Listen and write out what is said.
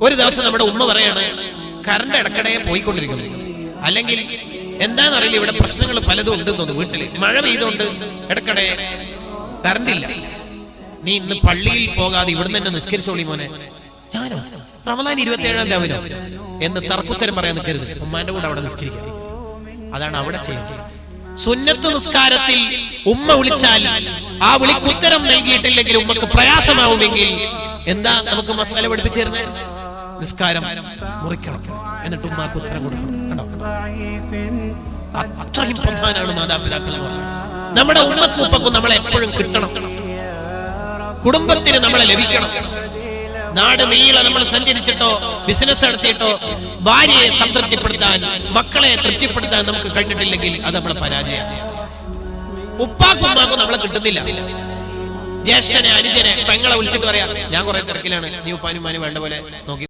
ഒരു ദിവസം നമ്മുടെ ഉമ്മ പറയാണ്, കറണ്ട് ഇടക്കിടെ പോയിക്കൊണ്ടിരിക്കുന്നു, അല്ലെങ്കിൽ എന്താണെന്നറിയില്ല, ഇവിടെ പ്രശ്നങ്ങൾ പലതും ഉണ്ടെന്ന് തോന്നുന്നു വീട്ടില്. മഴ പെയ്തുകൊണ്ട് ഇടക്കിടെ കറണ്ട് ഇല്ല. നീ ഇന്ന് പള്ളിയിൽ പോകാതെ ഇവിടുന്ന് തന്നെ നിസ്കരിച്ചോളി മോനെ. ഞാനോ റമദാൻ 27-ാം രാവിലോ എന്ന് തർക്കുത്തരം പറയാൻ നിൽക്കരുത്. ഉമ്മാന്റെ കൂടെ അവിടെ നിസ്കരിക്കുക. അതാണ് അവിടെ ചെയ്യുന്നത്. സുന്നത്ത് നിസ്കാരത്തിൽ ഉമ്മ വിളിച്ചാൽ ആ വിളിക്കുത്തരം നൽകിയിട്ടില്ലെങ്കിൽ ഉമ്മക്ക് പ്രയാസമാവുമെങ്കിൽ എന്താ നമുക്ക് മസാല പഠിപ്പിച്ചു തരുന്നത്? നിസ്കാരം മുറിക്കണം, എന്നിട്ട് ഉമ്മാക്ക് ഉത്തരം കൊടുക്കണം. കണ്ടോ, അത്രയും പ്രധാനമാണ് മാതാപിതാക്കൾ. നമ്മുടെ ഉമ്മക്കും ഉപ്പക്കും നമ്മളെ എപ്പോഴും കിട്ടണം, കുടുംബത്തിന് നമ്മളെ ലഭിക്കണം. നാട് നീളെ നമ്മൾ സഞ്ചരിച്ചിട്ടോ ബിസിനസ് നടത്തിയിട്ടോ ഭാര്യയെ സംതൃപ്തിപ്പെടുത്താൻ, മക്കളെ തൃപ്തിപ്പെടുത്താൻ നമുക്ക് കഴിഞ്ഞിട്ടില്ലെങ്കിൽ അത് നമ്മളെ പരാജയമാണ്. ഉപ്പാക്കും ഉമ്മാക്കും നമ്മളെ കിട്ടുന്നില്ല. ജ്യേഷ്ഠനെ, അനുജനെ, പെങ്ങളെ വിളിച്ചിട്ട് പറയാം, ഞാൻ കുറെ തിരക്കിലാണ്, നീ ഉപ്പാനുമാനും വേണ്ട പോലെ നോക്കി